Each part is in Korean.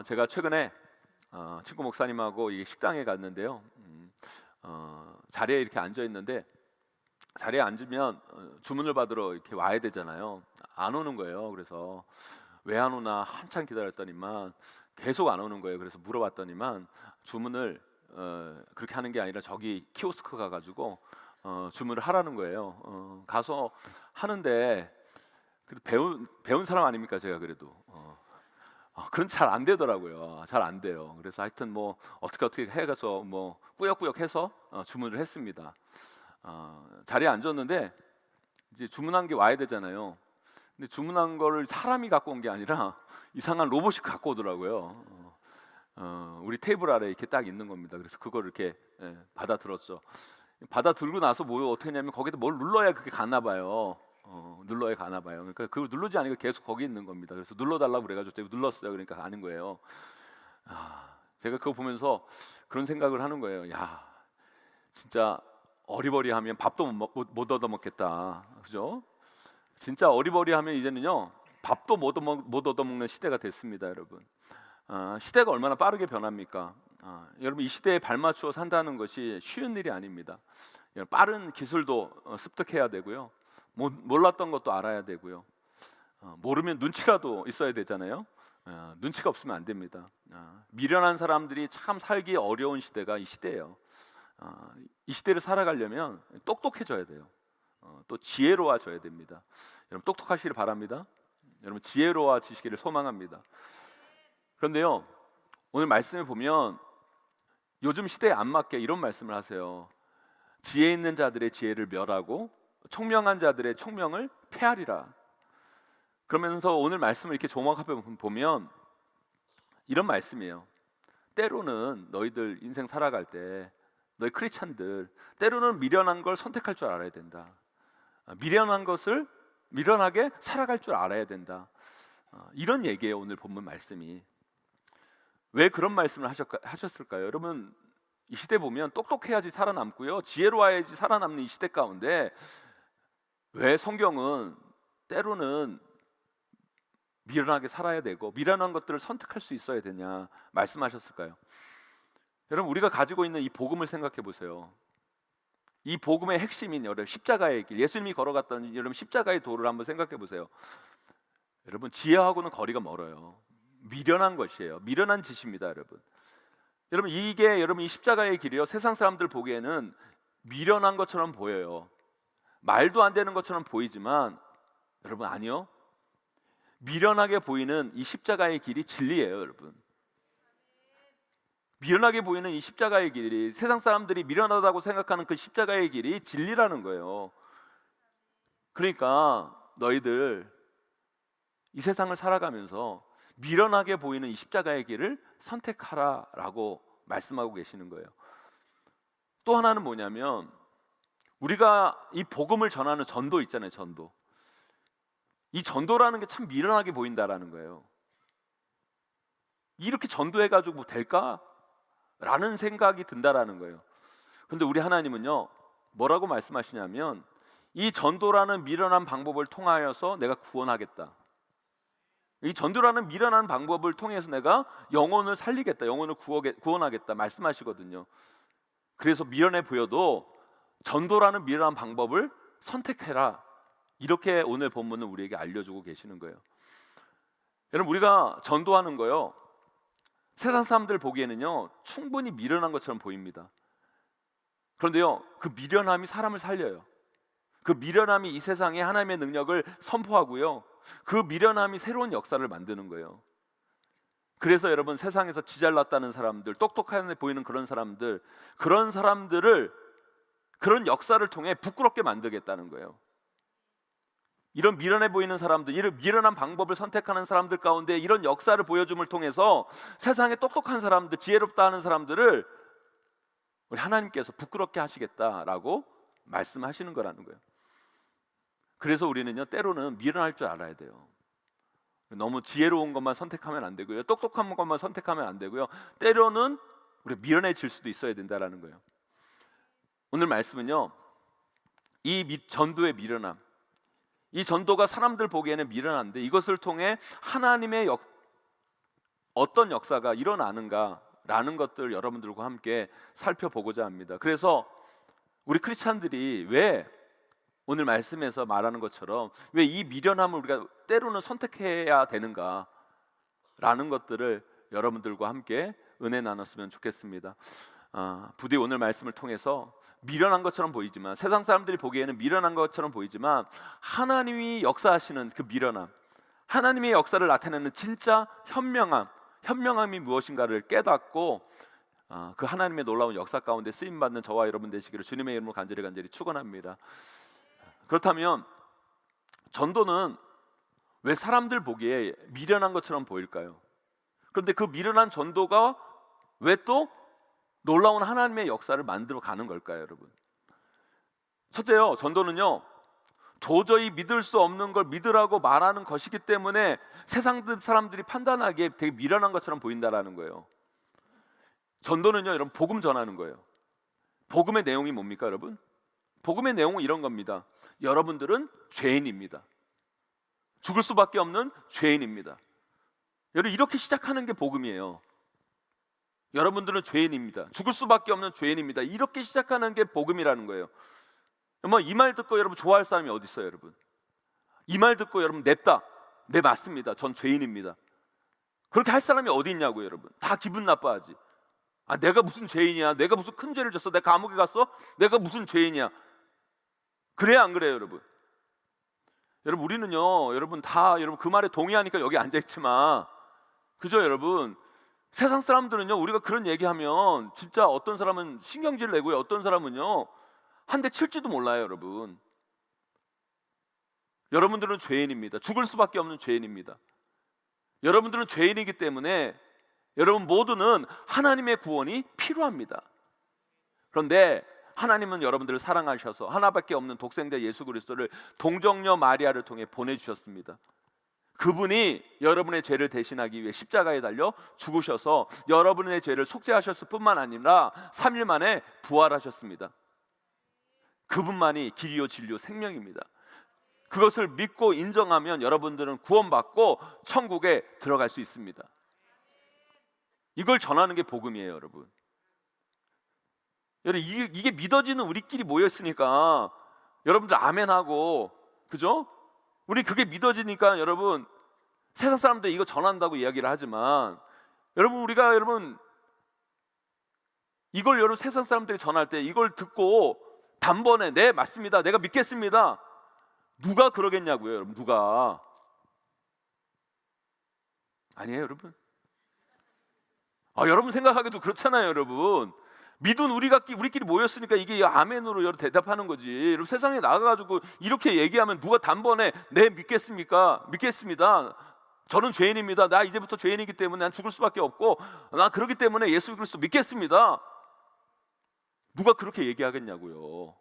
제가 최근에 친구 목사님하고 이 식당에 갔는데요. 자리에 이렇게 앉아 있는데 자리에 앉으면 주문을 받으러 이렇게 와야 되잖아요. 안 오는 거예요. 그래서 왜 안 오나 한참 기다렸더니만 계속 안 오는 거예요. 그래서 물어봤더니만 주문을 그렇게 하는 게 아니라 저기 키오스크 가가지고 주문을 하라는 거예요. 가서 하는데 그래도 배운 사람 아닙니까 제가 그래도. 그런 잘 안 되더라고요. 잘 안 돼요. 그래서 하여튼 뭐 어떻게 해가서 뭐 꾸역꾸역 해서 주문을 했습니다. 자리에 앉았는데 이제 주문한 게 와야 되잖아요. 근데 주문한 거를 사람이 갖고 온 게 아니라 이상한 로봇이 갖고 오더라고요. 우리 테이블 아래에 이렇게 딱 있는 겁니다. 그래서 그걸 이렇게 받아 들었죠. 받아 들고 나서 뭐 어떻게 했냐면 거기다 뭘 눌러야 그게 가나 봐요. 눌러야 가나 봐요. 그러니까 그걸 누르지 않으니까 계속 거기 있는 겁니다. 그래서 눌러달라고 그래가지고 제가 눌렀어요. 그러니까 가는 거예요. 제가 그거 보면서 그런 생각을 하는 거예요. 야, 진짜 어리버리하면 밥도 못 얻어먹겠다. 그죠? 진짜 어리버리하면 이제는요 밥도 못 얻어먹는 시대가 됐습니다, 여러분. 시대가 얼마나 빠르게 변합니까? 여러분 이 시대에 발맞추어 산다는 것이 쉬운 일이 아닙니다. 빠른 기술도 습득해야 되고요. 몰랐던 것도 알아야 되고요. 모르면 눈치라도 있어야 되잖아요. 눈치가 없으면 안 됩니다. 미련한 사람들이 참 살기 어려운 시대가 이 시대예요. 이 시대를 살아가려면 똑똑해져야 돼요. 또 지혜로워져야 됩니다. 여러분 똑똑하시길 바랍니다. 여러분 지혜로워지시기를 소망합니다. 그런데요 오늘 말씀을 보면 요즘 시대에 안 맞게 이런 말씀을 하세요. 지혜 있는 자들의 지혜를 멸하고 총명한 자들의 총명을 폐하리라. 그러면서 오늘 말씀을 이렇게 종합해 보면 이런 말씀이에요. 때로는 너희들 인생 살아갈 때 너희 크리스찬들 때로는 미련한 걸 선택할 줄 알아야 된다. 미련한 것을 미련하게 살아갈 줄 알아야 된다. 이런 얘기예요. 오늘 본문 말씀이. 왜 그런 말씀을 하셨을까요? 여러분 이 시대 보면 똑똑해야지 살아남고요 지혜로워야지 살아남는 이 시대 가운데 왜 성경은 때로는 미련하게 살아야 되고 미련한 것들을 선택할 수 있어야 되냐 말씀하셨을까요? 여러분 우리가 가지고 있는 이 복음을 생각해 보세요. 이 복음의 핵심인 여러분 십자가의 길, 예수님이 걸어갔던 여러분 십자가의 도를 한번 생각해 보세요. 여러분 지혜하고는 거리가 멀어요. 미련한 것이에요. 미련한 짓입니다, 여러분. 여러분 이게 여러분 이 십자가의 길이요 세상 사람들 보기에는 미련한 것처럼 보여요. 말도 안 되는 것처럼 보이지만 여러분 아니요. 미련하게 보이는 이 십자가의 길이 진리예요, 여러분. 미련하게 보이는 이 십자가의 길이 세상 사람들이 미련하다고 생각하는 그 십자가의 길이 진리라는 거예요. 그러니까 너희들 이 세상을 살아가면서 미련하게 보이는 이 십자가의 길을 선택하라라고 말씀하고 계시는 거예요. 또 하나는 뭐냐면 우리가 이 복음을 전하는 전도 있잖아요. 전도. 이 전도라는 게 참 미련하게 보인다라는 거예요. 이렇게 전도해가지고 뭐 될까? 라는 생각이 든다라는 거예요. 그런데 우리 하나님은요 뭐라고 말씀하시냐면 이 전도라는 미련한 방법을 통하여서 내가 구원하겠다. 이 전도라는 미련한 방법을 통해서 내가 영혼을 살리겠다, 영혼을 구원하겠다 말씀하시거든요. 그래서 미련해 보여도 전도라는 미련한 방법을 선택해라, 이렇게 오늘 본문은 우리에게 알려주고 계시는 거예요. 여러분 우리가 전도하는 거요 세상 사람들 보기에는요 충분히 미련한 것처럼 보입니다. 그런데요 그 미련함이 사람을 살려요. 그 미련함이 이 세상에 하나님의 능력을 선포하고요 그 미련함이 새로운 역사를 만드는 거예요. 그래서 여러분 세상에서 지잘났다는 사람들, 똑똑한 데 보이는 그런 사람들을 그런 역사를 통해 부끄럽게 만들겠다는 거예요. 이런 미련해 보이는 사람들, 이런 미련한 방법을 선택하는 사람들 가운데 이런 역사를 보여줌을 통해서 세상에 똑똑한 사람들, 지혜롭다 하는 사람들을 우리 하나님께서 부끄럽게 하시겠다라고 말씀하시는 거라는 거예요. 그래서 우리는요 때로는 미련할 줄 알아야 돼요. 너무 지혜로운 것만 선택하면 안 되고요 똑똑한 것만 선택하면 안 되고요 때로는 우리가 미련해질 수도 있어야 된다라는 거예요. 오늘 말씀은요 이 전도의 미련함, 이 전도가 사람들 보기에는 미련한데 이것을 통해 하나님의 어떤 역사가 일어나는가라는 것들 여러분들과 함께 살펴보고자 합니다. 그래서 우리 크리스찬들이 왜 오늘 말씀에서 말하는 것처럼 왜 이 미련함을 우리가 때로는 선택해야 되는가라는 것들을 여러분들과 함께 은혜 나눴으면 좋겠습니다. 부디 오늘 말씀을 통해서 미련한 것처럼 보이지만, 세상 사람들이 보기에는 미련한 것처럼 보이지만, 하나님이 역사하시는 그 미련함, 하나님의 역사를 나타내는 진짜 현명함이 무엇인가를 깨닫고 그 하나님의 놀라운 역사 가운데 쓰임받는 저와 여러분 되시기를 주님의 이름으로 간절히 축원합니다. 그렇다면 전도는 왜 사람들 보기에 미련한 것처럼 보일까요? 그런데 그 미련한 전도가 왜 또 놀라운 하나님의 역사를 만들어 가는 걸까요, 여러분? 첫째요, 전도는요, 도저히 믿을 수 없는 걸 믿으라고 말하는 것이기 때문에 세상 사람들이 판단하기에 되게 미련한 것처럼 보인다라는 거예요. 전도는요, 여러분, 복음 전하는 거예요. 복음의 내용이 뭡니까, 여러분? 복음의 내용은 이런 겁니다. 여러분들은 죄인입니다. 죽을 수밖에 없는 죄인입니다. 여러분, 이렇게 시작하는 게 복음이에요. 여러분들은 죄인입니다. 죽을 수밖에 없는 죄인입니다. 이렇게 시작하는 게 복음이라는 거예요. 이 말 듣고 여러분 좋아할 사람이 어디 있어요, 여러분? 이 말 듣고 여러분 냅다, 네 맞습니다, 전 죄인입니다, 그렇게 할 사람이 어디 있냐고요, 여러분? 다 기분 나빠하지. 내가 무슨 죄인이야? 내가 무슨 큰 죄를 졌어? 내가 감옥에 갔어? 내가 무슨 죄인이야? 그래야 안 그래요, 여러분? 여러분, 우리는요, 여러분 그 말에 동의하니까 여기 앉아 있지만, 그죠, 여러분? 세상 사람들은요, 우리가 그런 얘기하면 진짜 어떤 사람은 신경질 내고요, 어떤 사람은요 한 대 칠지도 몰라요, 여러분. 여러분들은 죄인입니다. 죽을 수밖에 없는 죄인입니다. 여러분들은 죄인이기 때문에 여러분 모두는 하나님의 구원이 필요합니다. 그런데 하나님은 여러분들을 사랑하셔서 하나밖에 없는 독생자 예수 그리스도를 동정녀 마리아를 통해 보내주셨습니다. 그분이 여러분의 죄를 대신하기 위해 십자가에 달려 죽으셔서 여러분의 죄를 속죄하셨을 뿐만 아니라 3일 만에 부활하셨습니다. 그분만이 길이요 진리요 생명입니다. 그것을 믿고 인정하면 여러분들은 구원받고 천국에 들어갈 수 있습니다. 이걸 전하는 게 복음이에요, 여러분. 여러분, 이게 믿어지는 우리끼리 모였으니까 여러분들 아멘하고, 그죠? 우리 그게 믿어지니까 여러분 세상 사람들 이거 전한다고 이야기를 하지만, 우리가 이걸 여러분 세상 사람들이 전할 때 이걸 듣고 단번에 네 맞습니다, 내가 믿겠습니다, 누가 그러겠냐고요, 여러분? 누가? 아니에요, 여러분. 여러분 생각하기도 그렇잖아요, 여러분. 믿은 우리끼리 모였으니까 이게 아멘으로 여러분 대답하는 거지. 여러분 세상에 나가가지고 이렇게 얘기하면 누가 단번에 네 믿겠습니까? 믿겠습니다, 저는 죄인입니다, 나 이제부터 죄인이기 때문에 난 죽을 수밖에 없고 나 그렇기 때문에 예수 그리스도 믿겠습니다, 누가 그렇게 얘기하겠냐고요.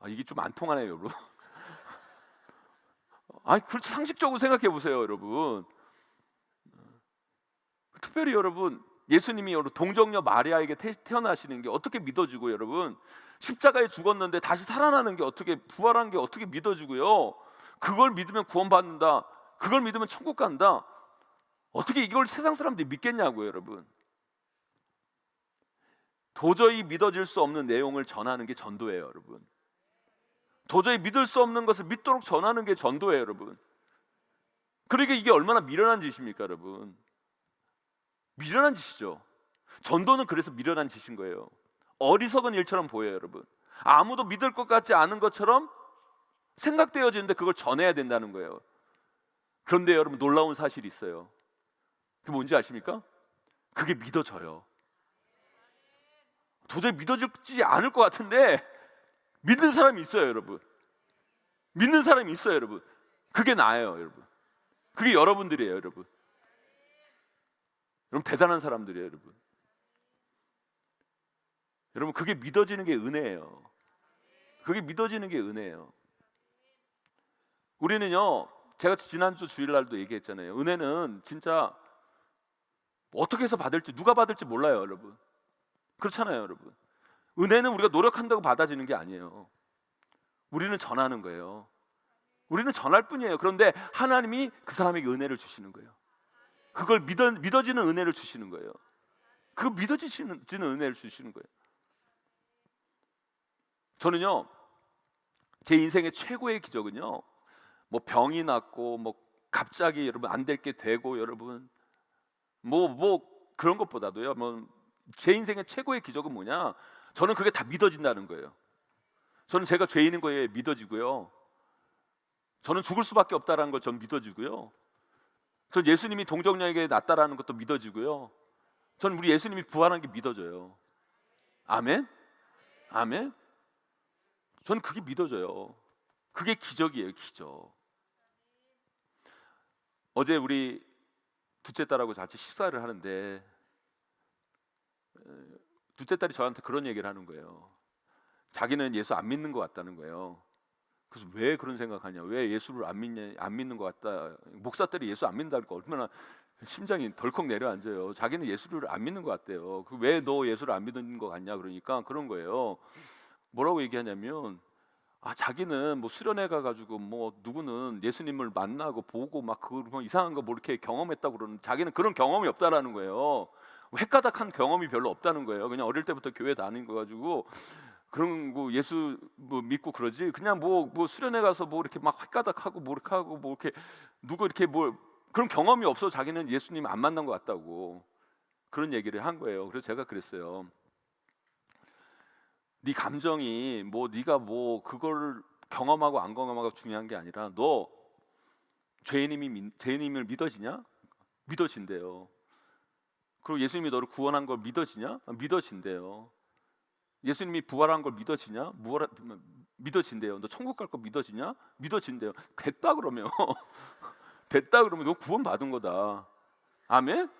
이게 좀 안 통하네요, 여러분. 그렇죠. 상식적으로 생각해 보세요, 여러분. 특별히 여러분, 예수님이 동정녀 마리아에게 태어나시는 게 어떻게 믿어지고, 여러분 십자가에 죽었는데 다시 살아나는 게 어떻게, 부활한 게 어떻게 믿어지고요, 그걸 믿으면 구원받는다, 그걸 믿으면 천국 간다, 어떻게 이걸 세상 사람들이 믿겠냐고요, 여러분. 도저히 믿어질 수 없는 내용을 전하는 게 전도예요, 여러분. 도저히 믿을 수 없는 것을 믿도록 전하는 게 전도예요, 여러분. 그러니까 이게 얼마나 미련한 짓입니까, 여러분? 미련한 짓이죠. 전도는 그래서 미련한 짓인 거예요. 어리석은 일처럼 보여요, 여러분. 아무도 믿을 것 같지 않은 것처럼 생각되어지는데 그걸 전해야 된다는 거예요. 그런데 여러분, 놀라운 사실이 있어요. 그게 뭔지 아십니까? 그게 믿어져요. 도저히 믿어지지 않을 것 같은데 믿는 사람이 있어요, 여러분. 믿는 사람이 있어요, 여러분. 그게 나예요, 여러분. 그게 여러분들이에요, 여러분. 여러분 대단한 사람들이에요, 여러분. 여러분, 그게 믿어지는 게 은혜예요. 그게 믿어지는 게 은혜예요. 우리는요, 제가 지난주 주일날도 얘기했잖아요. 은혜는 진짜 어떻게 해서 받을지, 누가 받을지 몰라요, 여러분. 그렇잖아요, 여러분. 은혜는 우리가 노력한다고 받아지는 게 아니에요. 우리는 전하는 거예요. 우리는 전할 뿐이에요. 그런데 하나님이 그 사람에게 은혜를 주시는 거예요. 그걸 믿어지는 은혜를 주시는 거예요. 그 믿어지는 은혜를 주시는 거예요. 저는요, 제 인생의 최고의 기적은요, 뭐 병이 났고 뭐 갑자기 여러분 안 될 게 되고 여러분 뭐 그런 것보다도요, 뭐 제 인생의 최고의 기적은 뭐냐? 저는 그게 다 믿어진다는 거예요. 저는 제가 죄인인 거에 믿어지고요. 저는 죽을 수밖에 없다라는 걸 전 믿어지고요. 전 예수님이 동정녀에게 낫다라는 것도 믿어지고요. 저는 우리 예수님이 부활한 게 믿어져요. 아멘? 아멘? 저는 그게 믿어져요. 그게 기적이에요, 기적. 어제 우리 둘째 딸하고 같이 식사를 하는데 둘째 딸이 저한테 그런 얘기를 하는 거예요. 자기는 예수 안 믿는 것 같다는 거예요. 그래서 왜 그런 생각하냐? 왜 예수를 안 믿는 것 같다? 목사들이 예수 안 믿는다니까 얼마나 심장이 덜컥 내려앉아요. 자기는 예수를 안 믿는 것 같대요. 왜 너 예수를 안 믿는 것 같냐? 그러니까 그런 거예요. 뭐라고 얘기하냐면, 자기는 뭐 수련회 가가지고 뭐 누구는 예수님을 만나고 보고 막 그 이상한 거 뭐 이렇게 경험했다고 그러는, 자기는 그런 경험이 없다라는 거예요. 획가닥한 경험이 별로 없다는 거예요. 그냥 어릴 때부터 교회 다닌 거 가지고 그런 거 예수 뭐 믿고 그러지. 그냥 뭐 수련회 가서 뭐 이렇게 막 획가닥하고 뭐 이렇게 하고 뭐 이렇게 누구 이렇게 뭐 그런 경험이 없어. 자기는 예수님 안 만난 것 같다고 그런 얘기를 한 거예요. 그래서 제가 그랬어요. 네 감정이 뭐 네가 뭐 그걸 경험하고 안 경험하고 중요한 게 아니라 너 죄인임을 믿어지냐? 믿어진대요. 그리고 예수님이 너를 구원한 걸 믿어지냐? 믿어진대요. 예수님이 부활한 걸 믿어지냐? 믿어진대요. 너 천국 갈 거 믿어지냐? 믿어진대요. 됐다 그러면 됐다 그러면 너 구원 받은 거다. 아멘?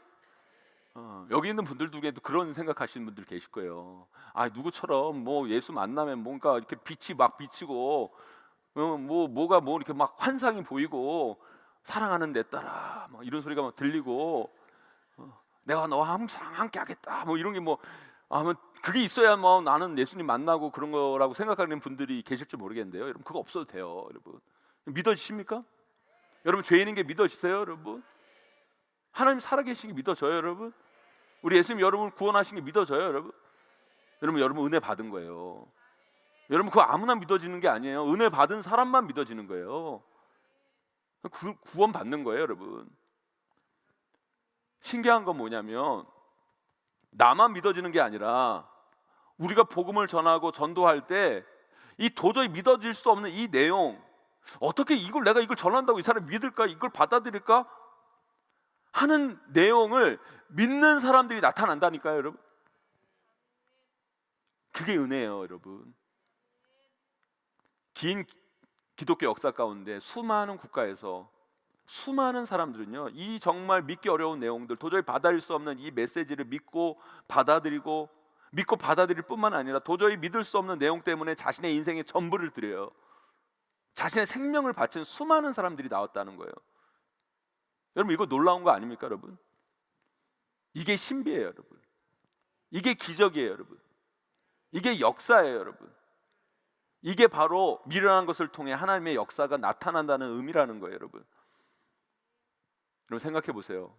여기 있는 분들 중에도 그런 생각하시는 분들 계실 거예요. 누구처럼 뭐 예수 만나면 뭔가 이렇게 빛이 막 비치고 뭐가 뭐 이렇게 막 환상이 보이고 사랑하는 내 딸아 막 이런 소리가 막 들리고 내가 너와 항상 함께 하겠다 뭐 이런 게 뭐 그게 있어야 뭐 나는 예수님 만나고 그런 거라고 생각하는 분들이 계실지 모르겠는데요. 여러분 그거 없어도 돼요. 여러분 믿어지십니까? 여러분 죄인인 게 믿어지세요? 여러분 하나님 살아계신 게 믿어져요? 여러분 우리 예수님 여러분을 구원하신 게 믿어져요? 여러분 여러분 은혜 받은 거예요. 여러분 그거 아무나 믿어지는 게 아니에요. 은혜 받은 사람만 믿어지는 거예요. 구원 받는 거예요. 여러분 신기한 건 뭐냐면 나만 믿어지는 게 아니라 우리가 복음을 전하고 전도할 때 이 도저히 믿어질 수 없는 이 내용, 어떻게 내가 이걸 전한다고 이 사람이 믿을까? 이걸 받아들일까? 하는 내용을 믿는 사람들이 나타난다니까요. 여러분 그게 은혜예요. 여러분 긴 기독교 역사 가운데 수많은 국가에서 수많은 사람들은요 이 정말 믿기 어려운 내용들, 도저히 받아들일 수 없는 이 메시지를 믿고 받아들일 뿐만 아니라 도저히 믿을 수 없는 내용 때문에 자신의 인생의 전부를 드려요. 자신의 생명을 바친 수많은 사람들이 나왔다는 거예요. 여러분 이거 놀라운 거 아닙니까? 여러분 이게 신비예요. 여러분 이게 기적이에요. 여러분 이게 역사예요. 여러분 이게 바로 미련한 것을 통해 하나님의 역사가 나타난다는 의미라는 거예요. 여러분 생각해 보세요.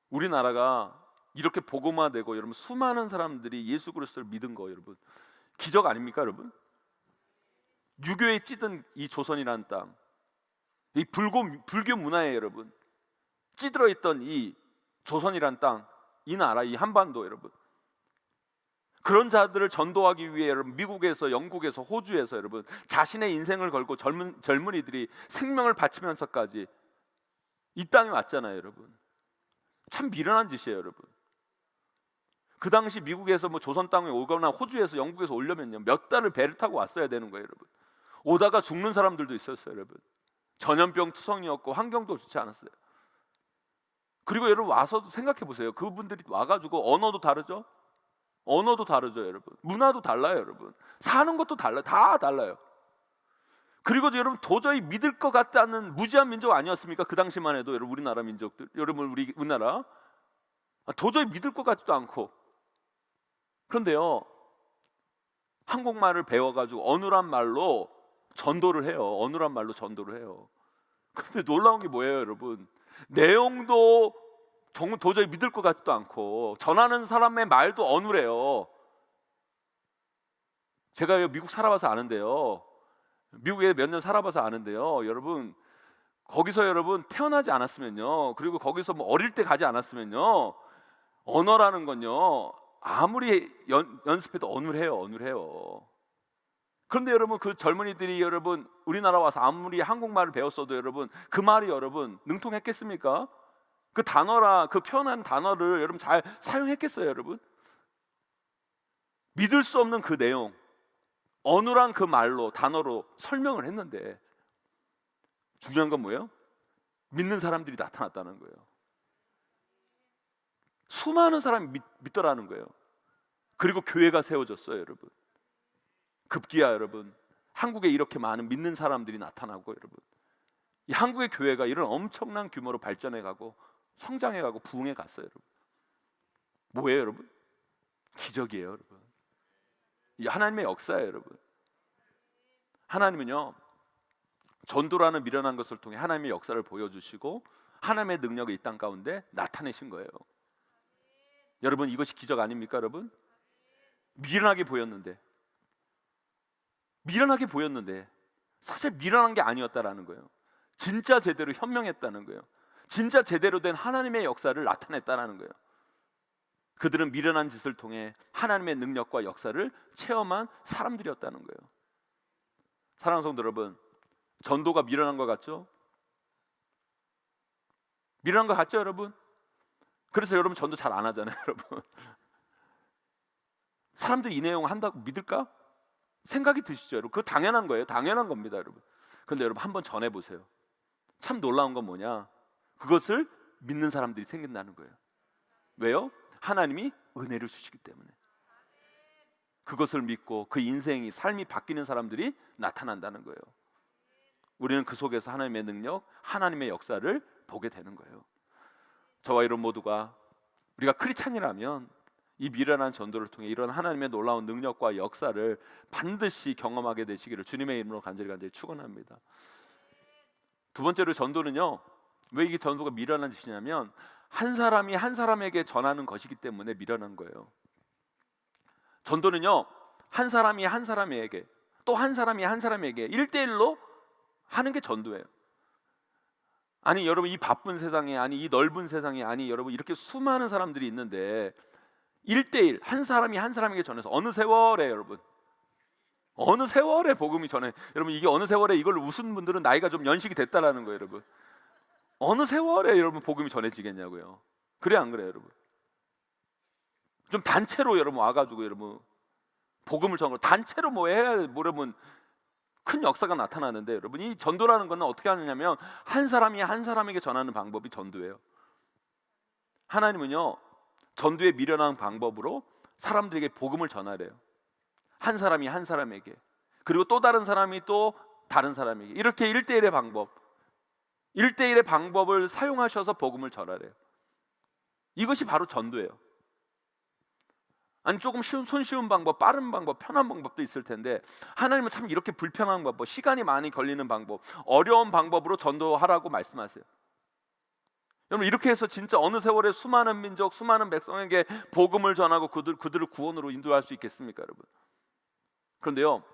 우리나라가 이렇게 복음화되고 여러분 수많은 사람들이 예수 그리스도를 믿은 거 여러분 기적 아닙니까? 여러분 유교에 찌든 이 조선이라는 땅, 이 불교 문화에 여러분 찌들어 있던 이 조선이라는 땅, 이 나라, 이 한반도 여러분 그런 자들을 전도하기 위해 여러분 미국에서 영국에서 호주에서 여러분 자신의 인생을 걸고 젊은이들이 생명을 바치면서까지 이 땅에 왔잖아요. 여러분 참 미련한 짓이에요. 여러분 그 당시 미국에서 뭐 조선 땅에 오거나 호주에서 영국에서 오려면요 몇 달을 배를 타고 왔어야 되는 거예요. 여러분 오다가 죽는 사람들도 있었어요. 여러분 전염병 투성이었고 환경도 좋지 않았어요. 그리고 여러분 와서도 생각해 보세요. 그분들이 와가지고 언어도 다르죠. 여러분 문화도 달라요. 여러분 사는 것도 달라요. 다 달라요. 그리고 여러분 도저히 믿을 것 같다는 무지한 민족 아니었습니까? 그 당시만 해도 여러분 우리나라 민족들, 여러분 우리나라 도저히 믿을 것 같지도 않고. 그런데요 한국말을 배워가지고 어눌한 말로 전도를 해요. 그런데 놀라운 게 뭐예요? 여러분 내용도 도저히 믿을 것 같지도 않고 전하는 사람의 말도 어눌해요. 제가 미국 살아봐서 아는데요, 미국에 몇 년 살아봐서 아는데요, 여러분 거기서 여러분 태어나지 않았으면요, 그리고 거기서 뭐 어릴 때 가지 않았으면요, 언어라는 건요 아무리 연습해도 어눌해요. 그런데 여러분 그 젊은이들이 여러분 우리나라 와서 아무리 한국말을 배웠어도 여러분 그 말이 여러분 능통했겠습니까? 그 단어라 그 표현한 단어를 여러분 잘 사용했겠어요? 여러분 믿을 수 없는 그 내용, 어눌한 그 말로 단어로 설명을 했는데 중요한 건 뭐예요? 믿는 사람들이 나타났다는 거예요. 수많은 사람이 믿더라는 거예요. 그리고 교회가 세워졌어요. 여러분 급기야 여러분 한국에 이렇게 많은 믿는 사람들이 나타나고 여러분 이 한국의 교회가 이런 엄청난 규모로 발전해가고 성장해가고 부흥해 갔어요. 여러분 뭐예요 여러분? 기적이에요. 여러분 이 하나님의 역사예요. 여러분 하나님은요 전도라는 미련한 것을 통해 하나님의 역사를 보여주시고 하나님의 능력을 이 땅 가운데 나타내신 거예요. 여러분 이것이 기적 아닙니까? 여러분 미련하게 보였는데 사실 미련한 게 아니었다라는 거예요. 진짜 제대로 현명했다는 거예요. 진짜 제대로 된 하나님의 역사를 나타냈다는 거예요. 그들은 미련한 짓을 통해 하나님의 능력과 역사를 체험한 사람들이었다는 거예요. 사랑하는 성도 여러분, 전도가 미련한 것 같죠? 미련한 것 같죠 여러분? 그래서 여러분 전도 잘 안 하잖아요. 여러분 사람들이 이 내용 한다고 믿을까? 생각이 드시죠 여러분? 그거 당연한 거예요. 당연한 겁니다 여러분. 그런데 여러분 한번 전해보세요. 참 놀라운 건 뭐냐? 그것을 믿는 사람들이 생긴다는 거예요. 왜요? 하나님이 은혜를 주시기 때문에. 그것을 믿고 그 인생이 삶이 바뀌는 사람들이 나타난다는 거예요. 우리는 그 속에서 하나님의 능력, 하나님의 역사를 보게 되는 거예요. 저와 여러분 모두가 우리가 크리스찬이라면 이 미련한 전도를 통해 이런 하나님의 놀라운 능력과 역사를 반드시 경험하게 되시기를 주님의 이름으로 간절히 축원합니다. 두 번째로 전도는요, 왜 이게 전도가 미련한 짓이냐면 한 사람이 한 사람에게 전하는 것이기 때문에 미련한 거예요. 전도는요 한 사람이 한 사람에게 또 한 사람이 한 사람에게 1대1로 하는 게 전도예요. 아니 여러분 이 바쁜 세상에, 아니 이 넓은 세상에, 아니 여러분 이렇게 수많은 사람들이 있는데 1대1 한 사람이 한 사람에게 전해서 어느 세월에 여러분 어느 세월에 복음이 전해. 여러분 이게 어느 세월에 이걸 웃은 분들은 나이가 좀 연식이 됐다라는 거예요. 여러분 어느 세월에 여러분 복음이 전해지겠냐고요. 그래 안 그래요 여러분? 좀 단체로 여러분 와가지고 여러분 복음을 전하고 단체로 뭐 해야 뭐 여러분 큰 역사가 나타나는데 여러분 이 전도라는 거는 어떻게 하느냐면 한 사람이 한 사람에게 전하는 방법이 전도예요. 하나님은요 전도에 미련한 방법으로 사람들에게 복음을 전하래요. 한 사람이 한 사람에게, 그리고 또 다른 사람이 또 다른 사람에게, 이렇게 1대1의 방법, 1대1의 방법을 사용하셔서 복음을 전하래요. 이것이 바로 전도예요. 아니 조금 손쉬운 방법, 빠른 방법, 편한 방법도 있을 텐데 하나님은 참 이렇게 불편한 방법, 시간이 많이 걸리는 방법, 어려운 방법으로 전도하라고 말씀하세요. 여러분 이렇게 해서 진짜 어느 세월에 수많은 민족, 수많은 백성에게 복음을 전하고 그들을 구원으로 인도할 수 있겠습니까 여러분? 그런데요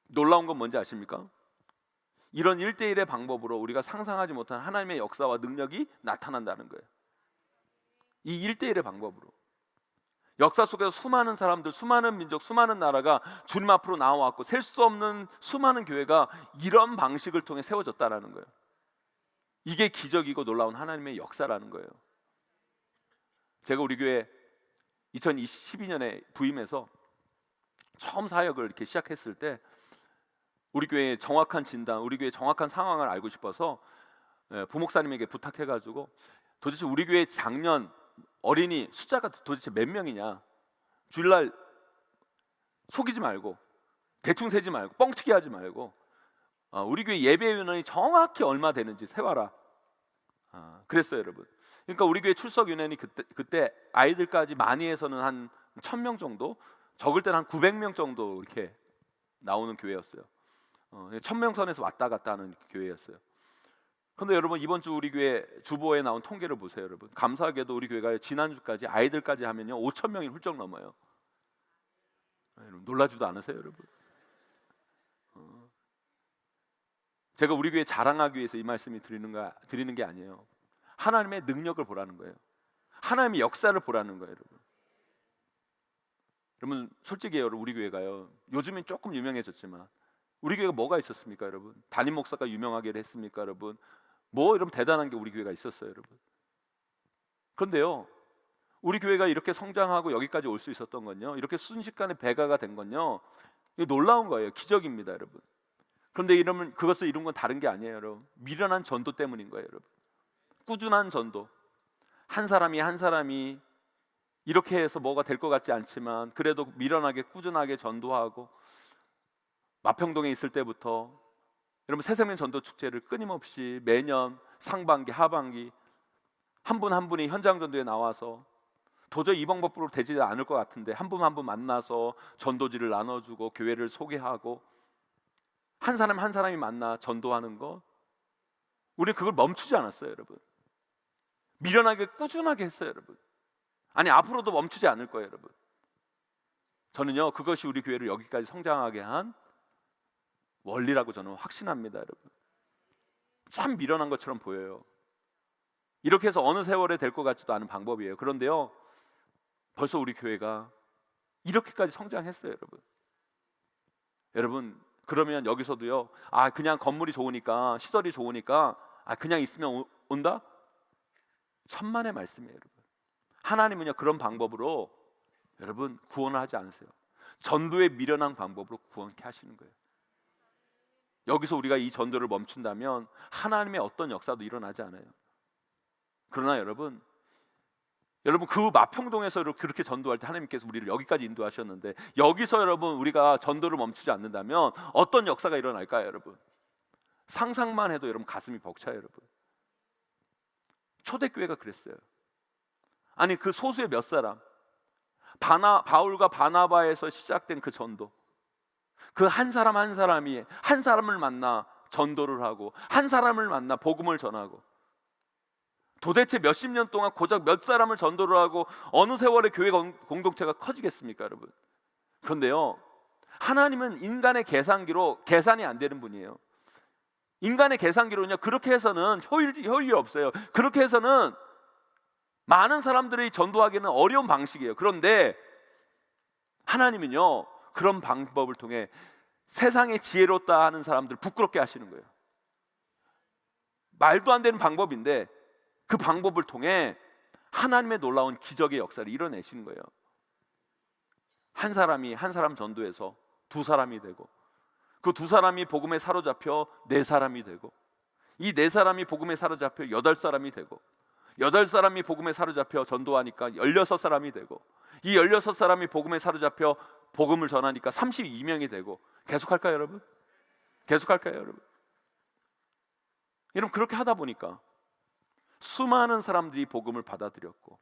놀라운 건 뭔지 아십니까? 이런 1대1의 방법으로 우리가 상상하지 못한 하나님의 역사와 능력이 나타난다는 거예요. 이 1대1의 방법으로 역사 속에서 수많은 사람들, 수많은 민족, 수많은 나라가 주님 앞으로 나와왔고 셀 수 없는 수많은 교회가 이런 방식을 통해 세워졌다는 거예요. 이게 기적이고 놀라운 하나님의 역사라는 거예요. 제가 우리 교회 2012년에 부임해서 처음 사역을 이렇게 시작했을 때 우리 교회의 정확한 진단, 우리 교회의 정확한 상황을 알고 싶어서 부목사님에게 부탁해가지고 도대체 우리 교회 작년 어린이 숫자가 도대체 몇 명이냐, 주일날 속이지 말고 대충 세지 말고 뻥치기 하지 말고 우리 교회 예배 인원이 정확히 얼마 되는지 세와라. 그랬어요 여러분. 그러니까 우리 교회 출석 인원이 그때 아이들까지 많이 해서는 한 1000명 정도, 적을 때는 한 900명 정도 이렇게 나오는 교회였어요. 1000명 선에서 왔다 갔다 하는 교회였어요. 근데 여러분 이번 주 우리 교회 주보에 나온 통계를 보세요. 여러분 감사하게도 우리 교회가 지난주까지 아이들까지 하면요 5천 명이 훌쩍 넘어요. 여러분 놀라지도 않으세요 여러분? 제가 우리 교회 자랑하기 위해서 이 말씀이 드리는 게 아니에요. 하나님의 능력을 보라는 거예요. 하나님의 역사를 보라는 거예요. 여러분 솔직히 여러분 우리 교회가요 요즘엔 조금 유명해졌지만 우리 교회가 뭐가 있었습니까 여러분? 담임 목사가 유명하게 했습니까 여러분? 뭐 이런 대단한 게 우리 교회가 있었어요 여러분. 그런데요 우리 교회가 이렇게 성장하고 여기까지 올 수 있었던 건요 이렇게 순식간에 배가가 된 건요 이거 놀라운 거예요. 기적입니다 여러분. 그런데 이러면 그것을 이룬 건 다른 게 아니에요 여러분. 미련한 전도 때문인 거예요 여러분. 꾸준한 전도. 한 사람이 이렇게 해서 뭐가 될 것 같지 않지만 그래도 미련하게 꾸준하게 전도하고 마평동에 있을 때부터 여러분 새생명 전도 축제를 끊임없이 매년 상반기 하반기 한 분 한 분이 현장 전도에 나와서 도저히 이 방법으로 되지 않을 것 같은데 한 분 한 분 만나서 전도지를 나눠주고 교회를 소개하고 한 사람이 만나 전도하는 거 우리 그걸 멈추지 않았어요 여러분. 미련하게 꾸준하게 했어요 여러분. 아니 앞으로도 멈추지 않을 거예요 여러분. 저는요 그것이 우리 교회를 여기까지 성장하게 한 원리라고 저는 확신합니다 여러분. 참 미련한 것처럼 보여요. 이렇게 해서 어느 세월에 될 것 같지도 않은 방법이에요. 그런데요 벌써 우리 교회가 이렇게까지 성장했어요 여러분. 여러분 그러면 여기서도요 그냥 건물이 좋으니까 시설이 좋으니까 그냥 있으면 온다? 천만의 말씀이에요 여러분. 하나님은요 그런 방법으로 여러분 구원을 하지 않으세요. 전도의 미련한 방법으로 구원케 하시는 거예요. 여기서 우리가 이 전도를 멈춘다면 하나님의 어떤 역사도 일어나지 않아요. 그러나 여러분 그 마평동에서 그렇게 전도할 때 하나님께서 우리를 여기까지 인도하셨는데 여기서 여러분 우리가 전도를 멈추지 않는다면 어떤 역사가 일어날까요 여러분? 상상만 해도 여러분 가슴이 벅차요 여러분. 초대교회가 그랬어요. 아니 그 소수의 몇 사람 바울과 바나바에서 시작된 그 전도 그 한 사람 한 사람이 한 사람을 만나 전도를 하고 한 사람을 만나 복음을 전하고 도대체 몇십 년 동안 고작 몇 사람을 전도를 하고 어느 세월에 교회 공동체가 커지겠습니까 여러분? 그런데요 하나님은 인간의 계산기로 계산이 안 되는 분이에요. 인간의 계산기로는요 그렇게 해서는 효율이 없어요. 그렇게 해서는 많은 사람들이 전도하기는 어려운 방식이에요. 그런데 하나님은요 그런 방법을 통해 세상의 지혜롭다 하는 사람들을 부끄럽게 하시는 거예요. 말도 안 되는 방법인데 그 방법을 통해 하나님의 놀라운 기적의 역사를 이뤄내시는 거예요. 한 사람 전도해서 두 사람이 되고 그 두 사람이 복음에 사로잡혀 네 사람이 되고 이 네 사람이 복음에 사로잡혀 8사람이 되고 8사람이 복음에 사로잡혀 전도하니까 16사람이 되고 이 16사람이 복음에 사로잡혀 복음을 전하니까 32명이 되고 계속할까요 여러분? 계속할까요 여러분? 여러분 그렇게 하다 보니까 수많은 사람들이 복음을 받아들였고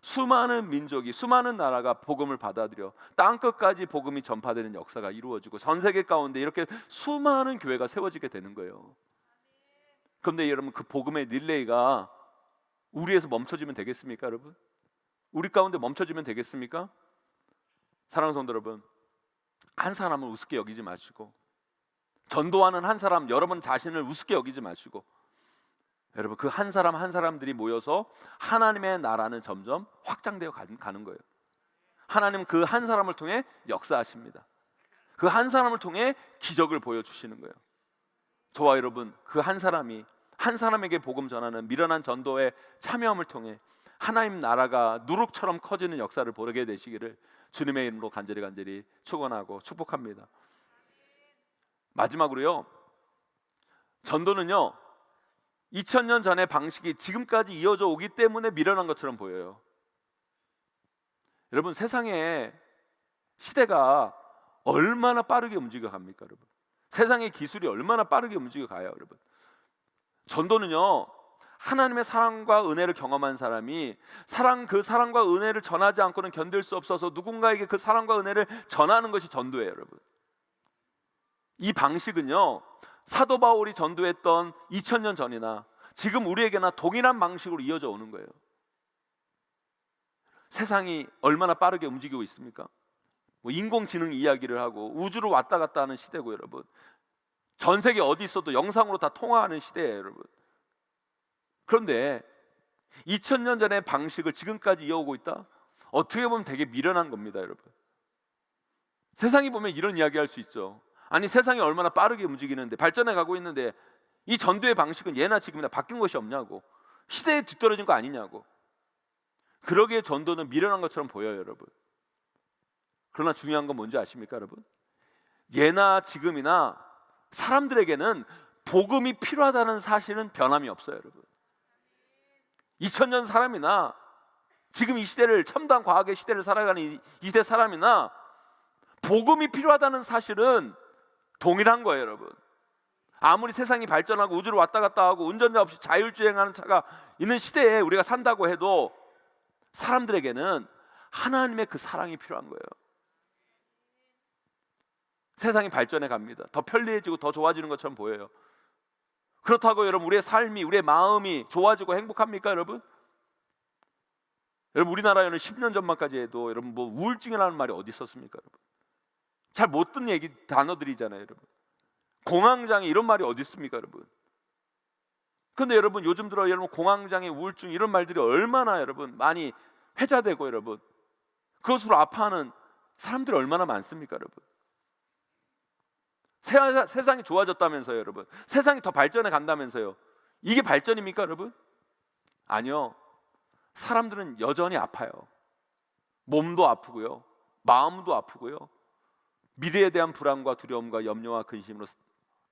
수많은 민족이 수많은 나라가 복음을 받아들여 땅끝까지 복음이 전파되는 역사가 이루어지고 전 세계 가운데 이렇게 수많은 교회가 세워지게 되는 거예요. 그런데 여러분 그 복음의 릴레이가 우리에서 멈춰지면 되겠습니까 여러분? 우리 가운데 멈춰지면 되겠습니까? 사랑하는 성도 여러분, 한 사람을 우습게 여기지 마시고 전도하는 한 사람 여러분 자신을 우습게 여기지 마시고 여러분 그 한 사람 한 사람들이 모여서 하나님의 나라는 점점 확장되어 가는 거예요. 하나님 그 한 사람을 통해 역사하십니다. 그 한 사람을 통해 기적을 보여주시는 거예요. 저와 여러분 그 한 사람에게 복음 전하는 미련한 전도의 참여함을 통해 하나님 나라가 누룩처럼 커지는 역사를 보게 되시기를 주님의 이름으로 간절히 축원하고 축복합니다. 마지막으로요, 전도는요 2000년 전의 방식이 지금까지 이어져 오기 때문에 미련한 것처럼 보여요. 여러분 세상의 시대가 얼마나 빠르게 움직여 갑니까 여러분? 세상의 기술이 얼마나 빠르게 움직여 가요 여러분? 전도는요 하나님의 사랑과 은혜를 경험한 사람이 그 사랑과 은혜를 전하지 않고는 견딜 수 없어서 누군가에게 그 사랑과 은혜를 전하는 것이 전도예요 여러분. 이 방식은요 사도 바울이 전도했던 2000년 전이나 지금 우리에게나 동일한 방식으로 이어져 오는 거예요. 세상이 얼마나 빠르게 움직이고 있습니까? 인공지능 이야기를 하고 우주로 왔다 갔다 하는 시대고, 여러분 전 세계 어디 있어도 영상으로 다 통화하는 시대예요, 여러분. 그런데 2000년 전의 방식을 지금까지 이어오고 있다? 어떻게 보면 되게 미련한 겁니다, 여러분. 세상이 보면 이런 이야기 할 수 있죠. 아니, 세상이 얼마나 빠르게 움직이는데, 발전해 가고 있는데 이 전도의 방식은 예나 지금이나 바뀐 것이 없냐고, 시대에 뒤떨어진 거 아니냐고. 그러기에 전도는 미련한 것처럼 보여요, 여러분. 그러나 중요한 건 뭔지 아십니까, 여러분? 예나 지금이나 사람들에게는 복음이 필요하다는 사실은 변함이 없어요, 여러분. 2000년 사람이나 지금 이 시대를, 첨단 과학의 시대를 살아가는 이 시대 사람이나 복음이 필요하다는 사실은 동일한 거예요, 여러분. 아무리 세상이 발전하고 우주로 왔다 갔다 하고 운전자 없이 자율주행하는 차가 있는 시대에 우리가 산다고 해도 사람들에게는 하나님의 그 사랑이 필요한 거예요. 세상이 발전해 갑니다. 더 편리해지고 더 좋아지는 것처럼 보여요. 그렇다고 여러분 우리의 삶이, 우리의 마음이 좋아지고 행복합니까, 여러분? 여러분 우리나라에는 10년 전만까지 해도 여러분 뭐 우울증이라는 말이 어디 있었습니까, 여러분? 잘 못 듣는 얘기 단어들이잖아요, 여러분. 공황장애 이런 말이 어디 있습니까, 여러분? 근데 여러분 요즘 들어 여러분 공황장애, 우울증 이런 말들이 얼마나 여러분 많이 회자되고, 여러분 그것으로 아파하는 사람들이 얼마나 많습니까, 여러분? 세상이 좋아졌다면서요, 여러분. 세상이 더 발전해 간다면서요. 이게 발전입니까, 여러분? 아니요. 사람들은 여전히 아파요. 몸도 아프고요, 마음도 아프고요, 미래에 대한 불안과 두려움과 염려와 근심으로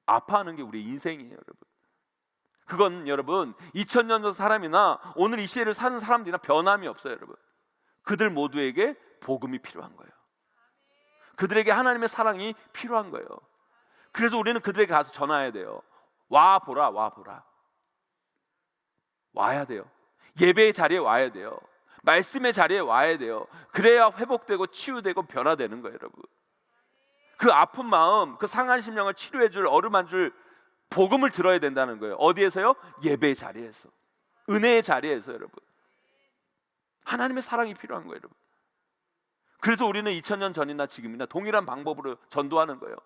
아파하는 게 우리 인생이에요, 여러분. 그건 여러분 2000년 전 사람이나 오늘 이 시대를 사는 사람들이나 변함이 없어요, 여러분. 그들 모두에게 복음이 필요한 거예요. 그들에게 하나님의 사랑이 필요한 거예요. 그래서 우리는 그들에게 가서 전화해야 돼요. 와 보라, 와 보라. 와야 돼요. 예배의 자리에 와야 돼요. 말씀의 자리에 와야 돼요. 그래야 회복되고 치유되고 변화되는 거예요, 여러분. 그 아픈 마음, 그 상한 심령을 치료해 줄, 어루만 줄 복음을 들어야 된다는 거예요. 어디에서요? 예배의 자리에서, 은혜의 자리에서, 여러분. 하나님의 사랑이 필요한 거예요, 여러분. 그래서 우리는 2000년 전이나 지금이나 동일한 방법으로 전도하는 거예요.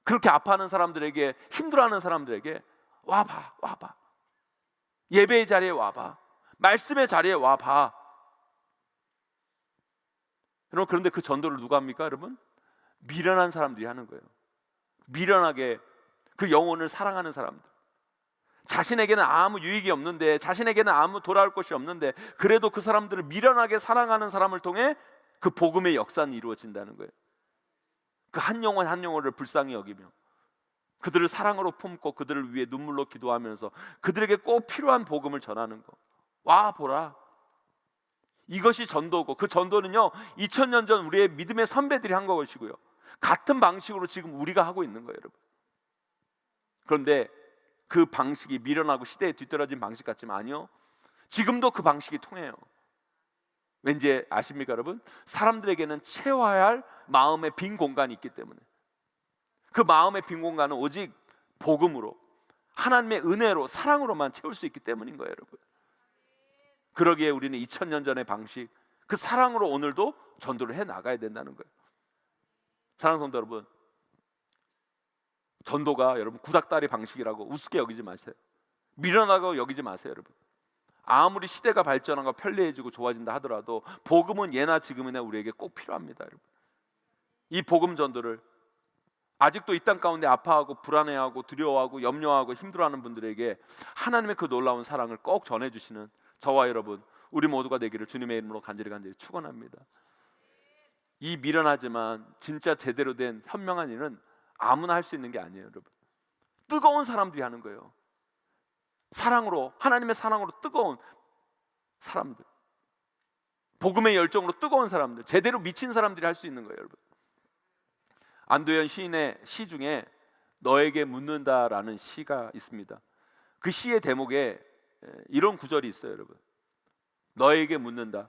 그렇게 아파하는 사람들에게, 힘들어하는 사람들에게 와봐, 와봐. 예배의 자리에 와봐. 말씀의 자리에 와봐. 여러분, 그런데 그 전도를 누가 합니까, 여러분? 미련한 사람들이 하는 거예요. 미련하게 그 영혼을 사랑하는 사람들. 자신에게는 아무 유익이 없는데, 자신에게는 아무 돌아올 것이 없는데, 그래도 그 사람들을 미련하게 사랑하는 사람을 통해 그 복음의 역사는 이루어진다는 거예요. 그 한 영혼 한 영혼을 불쌍히 여기며 그들을 사랑으로 품고 그들을 위해 눈물로 기도하면서 그들에게 꼭 필요한 복음을 전하는 거. 와 보라. 이것이 전도고, 그 전도는요 2000년 전 우리의 믿음의 선배들이 한 것이고요, 같은 방식으로 지금 우리가 하고 있는 거예요, 여러분. 그런데 그 방식이 미련하고 시대에 뒤떨어진 방식 같지만 아니요, 지금도 그 방식이 통해요. 왠지 아십니까, 여러분? 사람들에게는 채워야 할 마음의 빈 공간이 있기 때문에, 그 마음의 빈 공간은 오직 복음으로, 하나님의 은혜로, 사랑으로만 채울 수 있기 때문인 거예요, 여러분. 그러기에 우리는 2000년 전의 방식, 그 사랑으로 오늘도 전도를 해 나가야 된다는 거예요. 사랑하는 성도 여러분, 전도가 여러분 구닥다리 방식이라고 우습게 여기지 마세요. 미련하고 여기지 마세요, 여러분. 아무리 시대가 발전하고 편리해지고 좋아진다 하더라도 복음은 예나 지금이나 우리에게 꼭 필요합니다, 여러분. 이 복음 전도를 아직도 이 땅 가운데 아파하고 불안해하고 두려워하고 염려하고 힘들어하는 분들에게 하나님의 그 놀라운 사랑을 꼭 전해주시는 저와 여러분, 우리 모두가 되기를 주님의 이름으로 간절히 축원합니다. 이 미련하지만 진짜 제대로 된 현명한 일은 아무나 할 수 있는 게 아니에요, 여러분. 뜨거운 사람들이 하는 거예요. 사랑으로, 하나님의 사랑으로 뜨거운 사람들, 복음의 열정으로 뜨거운 사람들, 제대로 미친 사람들이 할 수 있는 거예요, 여러분. 안도현 시인의 시 중에 너에게 묻는다라는 시가 있습니다. 그 시의 대목에 이런 구절이 있어요, 여러분. 너에게 묻는다.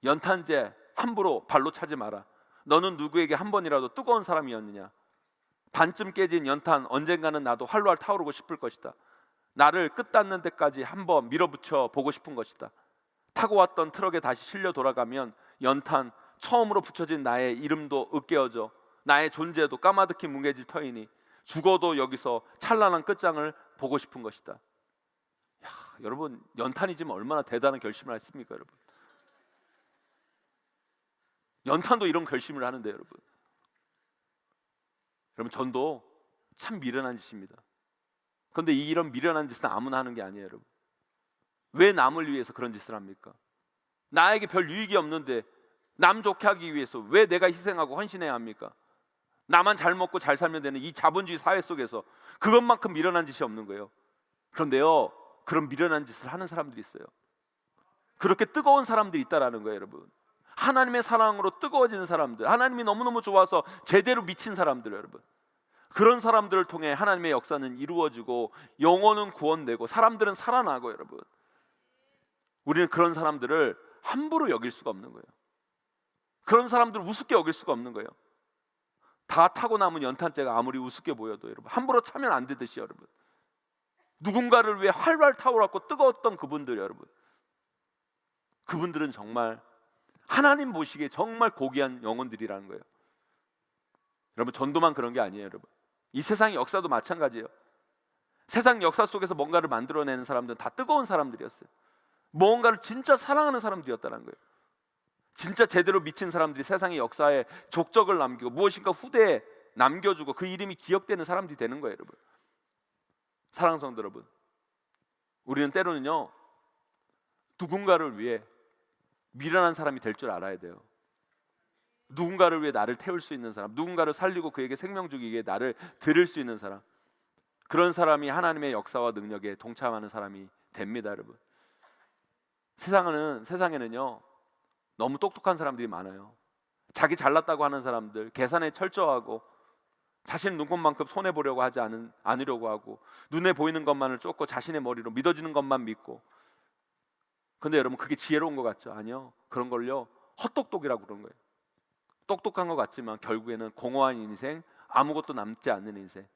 연탄재 함부로 발로 차지 마라. 너는 누구에게 한 번이라도 뜨거운 사람이었느냐? 반쯤 깨진 연탄, 언젠가는 나도 활활 타오르고 싶을 것이다. 나를 끝 닿는 데까지 한번 밀어붙여 보고 싶은 것이다. 타고 왔던 트럭에 다시 실려 돌아가면 연탄, 처음으로 붙여진 나의 이름도 으깨어져 나의 존재도 까마득히 뭉개질 터이니 죽어도 여기서 찬란한 끝장을 보고 싶은 것이다. 야, 여러분, 연탄이지만 얼마나 대단한 결심을 했습니까, 여러분? 연탄도 이런 결심을 하는데, 여러분. 여러분, 전도 참 미련한 짓입니다. 그런데 이런 미련한 짓은 아무나 하는 게 아니에요, 여러분. 왜 남을 위해서 그런 짓을 합니까? 나에게 별 유익이 없는데 남 좋게 하기 위해서 왜 내가 희생하고 헌신해야 합니까? 나만 잘 먹고 잘 살면 되는 이 자본주의 사회 속에서 그것만큼 미련한 짓이 없는 거예요. 그런데요, 그런 미련한 짓을 하는 사람들이 있어요. 그렇게 뜨거운 사람들이 있다라는 거예요, 여러분. 하나님의 사랑으로 뜨거워지는 사람들, 하나님이 너무너무 좋아서 제대로 미친 사람들, 여러분. 그런 사람들을 통해 하나님의 역사는 이루어지고 영혼은 구원되고 사람들은 살아나고, 여러분. 우리는 그런 사람들을 함부로 여길 수가 없는 거예요. 그런 사람들을 우습게 여길 수가 없는 거예요. 다 타고 남은 연탄재가 아무리 우습게 보여도 여러분, 함부로 차면 안 되듯이, 여러분, 누군가를 위해 활활 타오르고 뜨거웠던 그분들, 여러분, 그분들은 정말 하나님 보시기에 정말 고귀한 영혼들이라는 거예요. 여러분, 전도만 그런 게 아니에요, 여러분. 이 세상의 역사도 마찬가지예요. 세상 역사 속에서 뭔가를 만들어내는 사람들은 다 뜨거운 사람들이었어요. 뭔가를 진짜 사랑하는 사람들이었다는 거예요. 진짜 제대로 미친 사람들이 세상의 역사에 족적을 남기고 무엇인가 후대에 남겨주고 그 이름이 기억되는 사람들이 되는 거예요, 여러분. 사랑하는 성도 여러분, 우리는 때로는요, 누군가를 위해 미련한 사람이 될 줄 알아야 돼요. 누군가를 위해 나를 태울 수 있는 사람, 누군가를 살리고 그에게 생명 주기 위해 나를 드릴 수 있는 사람, 그런 사람이 하나님의 역사와 능력에 동참하는 사람이 됩니다, 여러분. 세상에는요, 너무 똑똑한 사람들이 많아요. 자기 잘났다고 하는 사람들, 계산에 철저하고 자신 눈꽃만큼 손해보려고 하지 않으려고 하고 눈에 보이는 것만을 쫓고 자신의 머리로 믿어지는 것만 믿고. 근데 여러분, 그게 지혜로운 것 같죠? 아니요. 그런 걸요, 헛똑똑이라고 그런 거예요. 똑똑한 것 같지만 결국에는 공허한 인생, 아무것도 남지 않는 인생,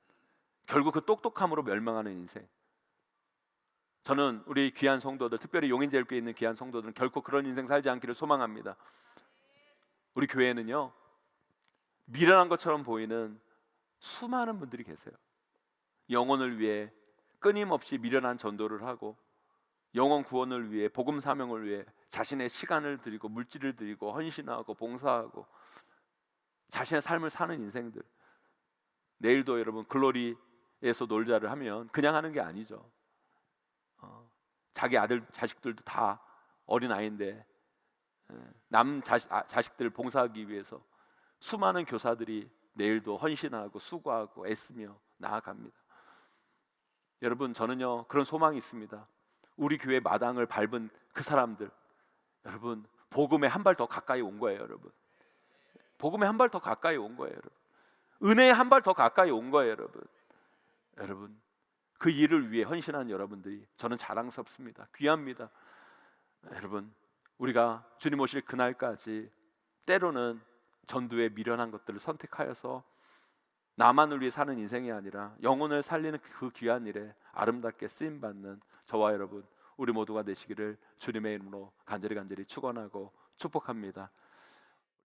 결국 그 똑똑함으로 멸망하는 인생. 저는 우리 귀한 성도들, 특별히 용인제일교회에 있는 귀한 성도들은 결코 그런 인생 살지 않기를 소망합니다. 우리 교회에는요, 미련한 것처럼 보이는 수많은 분들이 계세요. 영혼을 위해 끊임없이 미련한 전도를 하고 영혼 구원을 위해, 복음 사명을 위해 자신의 시간을 드리고 물질을 드리고 헌신하고 봉사하고 자신의 삶을 사는 인생들. 내일도 여러분 글로리에서 놀자를 하면 그냥 하는 게 아니죠. 자기 아들 자식들도 다 어린아이인데 남 자식들을 봉사하기 위해서 수많은 교사들이 내일도 헌신하고 수고하고 애쓰며 나아갑니다. 여러분, 저는요, 그런 소망이 있습니다. 우리 교회 마당을 밟은 그 사람들, 여러분, 복음에 한 발 더 가까이 온 거예요, 여러분. 복음에 한 발 더 가까이 온 거예요, 여러분. 은혜에 한 발 더 가까이 온 거예요, 여러분. 여러분, 그 일을 위해 헌신한 여러분들이 저는 자랑스럽습니다. 귀합니다. 여러분, 우리가 주님 오실 그날까지 때로는 전도에 미련한 것들을 선택하여서 나만을 위해 사는 인생이 아니라 영혼을 살리는 그 귀한 일에 아름답게 쓰임받는 저와 여러분, 우리 모두가 되시기를 주님의 이름으로 간절히 축원하고 축복합니다.